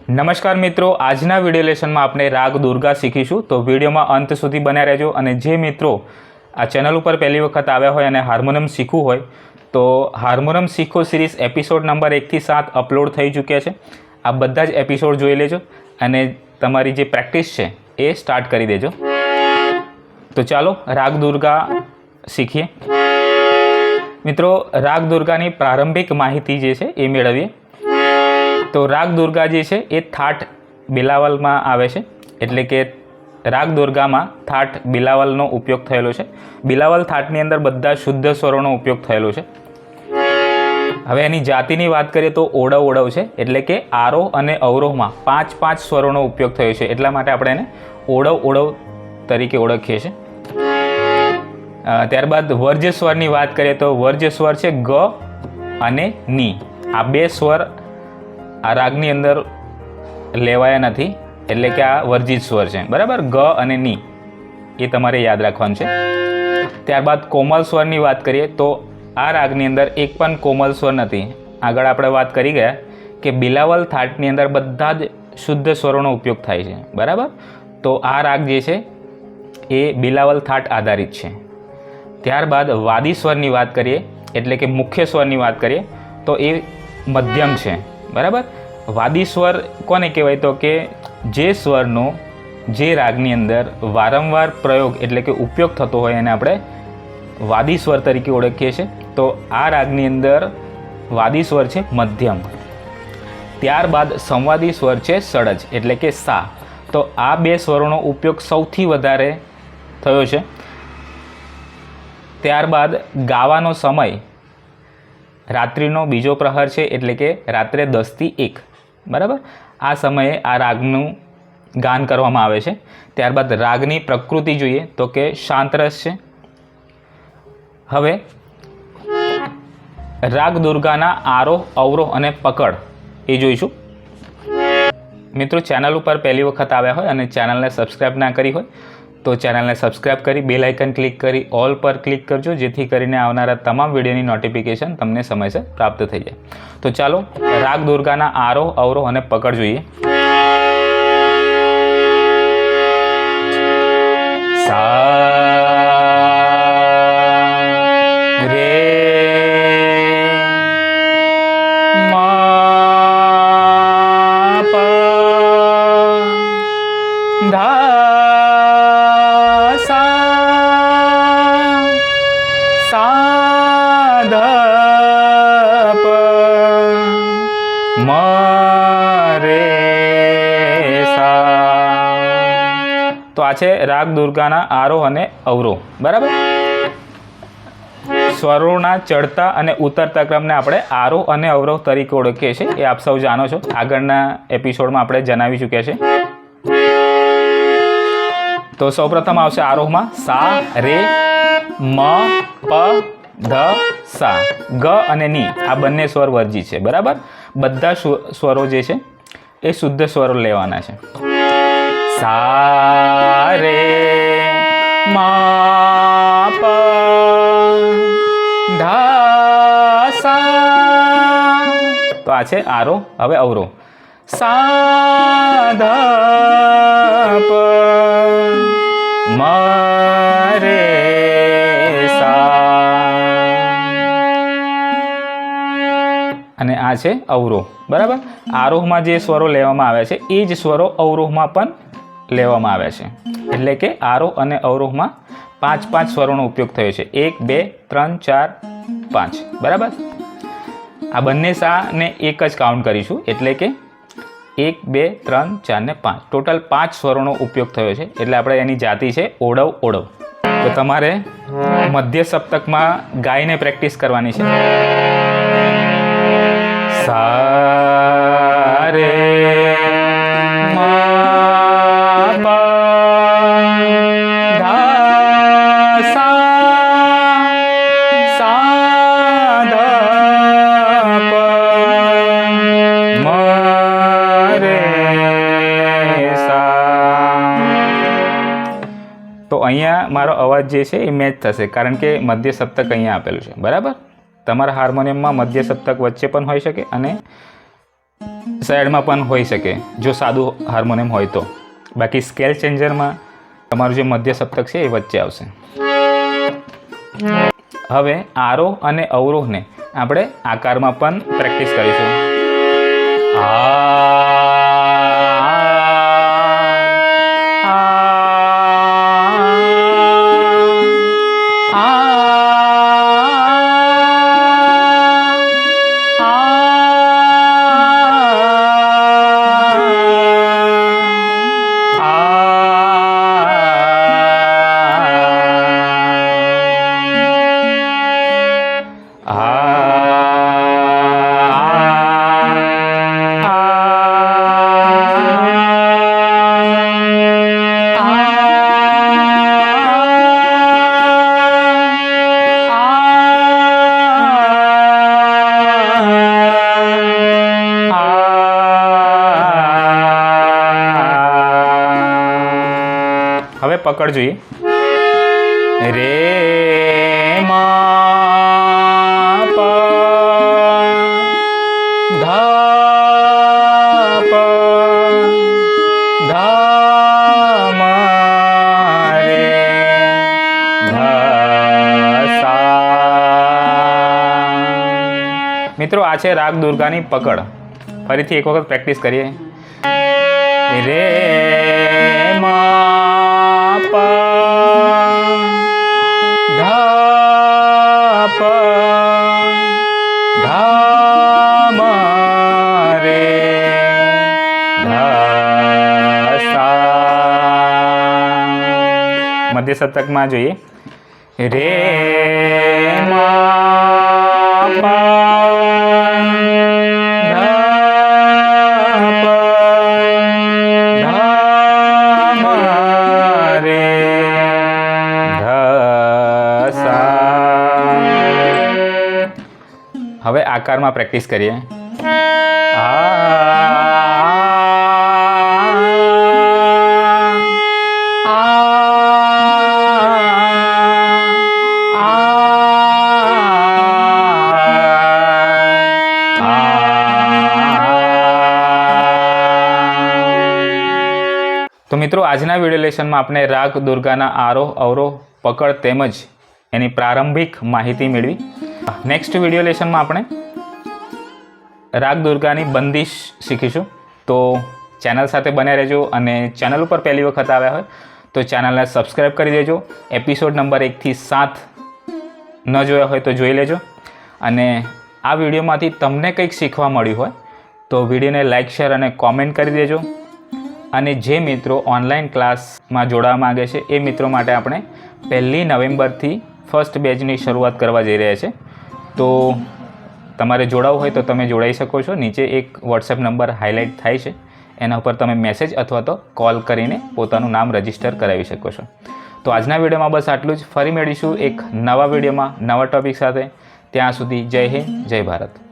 નમસ્કાર મિત્રો, આજના વિડીયો લેસનમાં આપણે રાગ દુર્ગા શીખીશું। તો વિડીયોમાં અંત સુધી બન્યા રહેજો। અને જે મિત્રો આ ચેનલ ઉપર પહેલી વખત આવ્યા હોય અને હાર્મોનિયમ શીખવું હોય તો હાર્મોનિયમ શીખો સિરીઝ એપિસોડ નંબર 1 થી 7 અપલોડ થઈ ચૂક્યા છે। આ બધા જ એપિસોડ જોઈ લેજો અને તમારી જે પ્રેક્ટિસ છે એ સ્ટાર્ટ કરી દેજો। તો ચાલો રાગ દુર્ગા શીખીએ। મિત્રો, રાગ દુર્ગાની પ્રારંભિક માહિતી જે છે એ મેળવીએ। તો રાગ દુર્ગા જે છે એ થાટ બિલાવલમાં આવે છે, એટલે કે રાગ દુર્ગામાં થાટ બિલાવલનો ઉપયોગ થયેલો છે। બિલાવલ થાટની અંદર બધા શુદ્ધ સ્વરોનો ઉપયોગ થયેલો છે। હવે એની જાતિની વાત કરીએ તો ઓડવ ઓડવ છે, એટલે કે આરોહ અને અવરોહમાં 5-5 સ્વરોનો ઉપયોગ થયો છે, એટલા માટે આપણે એને ઓડવ ઓડવ તરીકે ઓળખીએ છીએ। ત્યારબાદ વર્જ સ્વરની વાત કરીએ તો વર્જ સ્વર છે ગ અને ની। આ બે સ્વર આ રાગની અંદર લેવાયા નથી, એટલે કે આ વર્જિત સ્વર છે, બરાબર। ગ અને ની એ તમારે યાદ રાખવાનું છે। ત્યારબાદ કોમલ સ્વરની વાત કરીએ તો આ રાગની અંદર એક પણ કોમલ સ્વર નથી। આગળ આપણે વાત કરી ગયા કે બિલાવલ થાટની અંદર બધા જ શુદ્ધ સ્વરોનો ઉપયોગ થાય છે, બરાબર। તો આ રાગ જે છે એ બિલાવલ થાટ આધારિત છે। ત્યારબાદ વાદી સ્વરની વાત કરીએ, એટલે કે મુખ્ય સ્વરની વાત કરીએ તો એ મધ્યમ છે, બરાબર। વાદી સ્વર કોને કહેવાય તો કે જે સ્વરનો જે રાગની અંદર વારંવાર પ્રયોગ એટલે કે ઉપયોગ થતો હોય એને આપણે વાદી સ્વર તરીકે ઓળખીએ છીએ। તો આ રાગની અંદર વાદી સ્વર છે મધ્યમ। ત્યારબાદ સંવાદી સ્વર છે સડજ, એટલે કે સા। તો આ બે સ્વરોનો ઉપયોગ સૌથી વધારે થયો છે। ત્યારબાદ ગાવાનો સમય રાત્રિનો બીજો પ્રહર છે, એટલે કે રાત્રે 10 થી 1, બરાબર। આ સમયે આ રાગનું ગાન કરવામાં આવે છે। ત્યારબાદ રાગની પ્રકૃતિ જોઈએ તો કે શાંત રસ છે। હવે રાગ દુર્ગાના આરોહ, અવરોહ અને પકડ એ જોઈશું। મિત્રો, ચેનલ ઉપર પહેલી વખત આવ્યા હોય અને ચેનલને સબસ્ક્રાઈબ ના કરી હોય તો ચેનલને સબસ્ક્રાઈબ કરી બેલ આઇકન ક્લિક કરી ઓલ પર ક્લિક કરજો, જેથી કરીને આવનારા તમામ વિડીયોની નોટિફિકેશન તમને સમયસર પ્રાપ્ત થઈ જાય। તો ચાલો રાગ દુર્ગાના આરોહ, અવરોહ અને પકડ જોઈએ। સા રે મા પ ધા તો આ છે રાગ દુર્ગાના આરોહ અને અવરોહ, બરાબર। સ્વરોના ચડતા અને ઉતરતા ક્રમને આપણે આરોહ અને અવરોહ તરીકે ઓળખીએ છીએ, એ આપ સૌ જાણો છો, આગળના એપિસોડમાં આપણે જણાવી ચૂક્યા છે। તો સૌપ્રથમ આવશે આરોહમાં સા રે મ પ ધ સા। ગ અને ની આ બંને સ્વર વર્જિત છે, બરાબર। બધા સ્વરો જે છે એ શુદ્ધ સ્વરો લેવાના છે। સા રે મા પ ધા સા। તો આ છે આરોહ। હવે અવરોહ સા ધા પ મ રે સા, અને આ છે અવરોહ, બરાબર। આરોહમાં જે સ્વરો લેવામાં આવ્યા છે એ જ સ્વરો અવરોહમાં પણ લેવામાં આવ્યા છે, એટલે કે આરોહ અને અવરોહમાં 5-5 સ્વરોનો ઉપયોગ થયો છે। 1 2 3 4 5, બરાબર। આ બંને સા ને એક જ કાઉન્ટ કરીશું, એટલે કે 1 2 3 4 ને 5, ટોટલ 5 સ્વરોનો ઉપયોગ થયો છે, એટલે આપણે એની જાતિ છે ઓડવ ઓડવ। તો તમારે મધ્ય સપ્તકમાં ગાઈને પ્રેક્ટિસ કરવાની છે। સા રે તો અહીંયા મારો અવાજ જે છે એ મેચ થશે, કારણ કે મધ્ય સપ્તક અહીંયા આપેલું છે, બરાબર। તમારા હાર્મોનિયમમાં મધ્ય સપ્તક વચ્ચે પણ હોઈ શકે અને સાઈડમાં પણ હોઈ શકે જો સાદું હાર્મોનિયમ હોય તો. બાકી સ્કેલ ચેન્જરમાં તમારું જે મધ્ય સપ્તક છે એ વચ્ચે આવશે. હવે આરોહ અને અવરોહને આપણે આકારમાં પણ પ્રેક્ટિસ કરીશું. હવે પકડ જોઈએ. રે મા પ ધા પ ધા મ રે ધા સા. મિત્રો આ છે રાગ દુર્ગાની પકડ. ફરીથી એક વખત પ્રેક્ટિસ કરીએ. રે મા પ ધા પ ધા મ રે ધા સા. મધ્ય સપ્તકમાં જોઈએ. રે મા પ હવે આકારમાં પ્રેક્ટિસ કરીએ. તો મિત્રો આજના વિડીયો લેસનમાં આપણે રાગ દુર્ગાના આરોહ અવરોહ પકડ તેમજ એની પ્રારંભિક માહિતી મેળવી. નેક્સ્ટ વિડીયો લેસનમાં આપણે રાગ દુર્ગાની બંદિશ શીખીશું. તો ચેનલ સાથે બન્યા રહેજો અને ચેનલ ઉપર પહેલી વખત આવ્યા હોય તો ચેનલને સબસ્ક્રાઈબ કરી દેજો. એપિસોડ નંબર 1 થી 7 ન જોયા હોય તો જોઈ લેજો. અને આ વિડીયોમાંથી તમને કંઈક શીખવા મળ્યું હોય તો વિડીયોને લાઇક શેર અને કોમેન્ટ કરી દેજો. અને જે મિત્રો ઓનલાઈન ક્લાસમાં જોડાવા માગે છે એ મિત્રો માટે આપણે 1 નવેમ્બરથી ફર્સ્ટ બેચની શરૂઆત કરવા જઈ રહ્યા છે. તો તમારે જોડાવવું હોય તો તમે જોડાઈ શકો છો. નીચે એક વોટ્સએપ નંબર હાઇલાઇટ થાય છે, એના ઉપર તમે મેસેજ અથવા તો કોલ કરીને પોતાનું નામ રજિસ્ટર કરાવી શકો છો. તો આજના વિડીયોમાં બસ આટલું જ. ફરી મળીશું એક નવા વિડીયોમાં નવા ટૉપિક સાથે. ત્યાં સુધી જય હિન્દ, જય ભારત.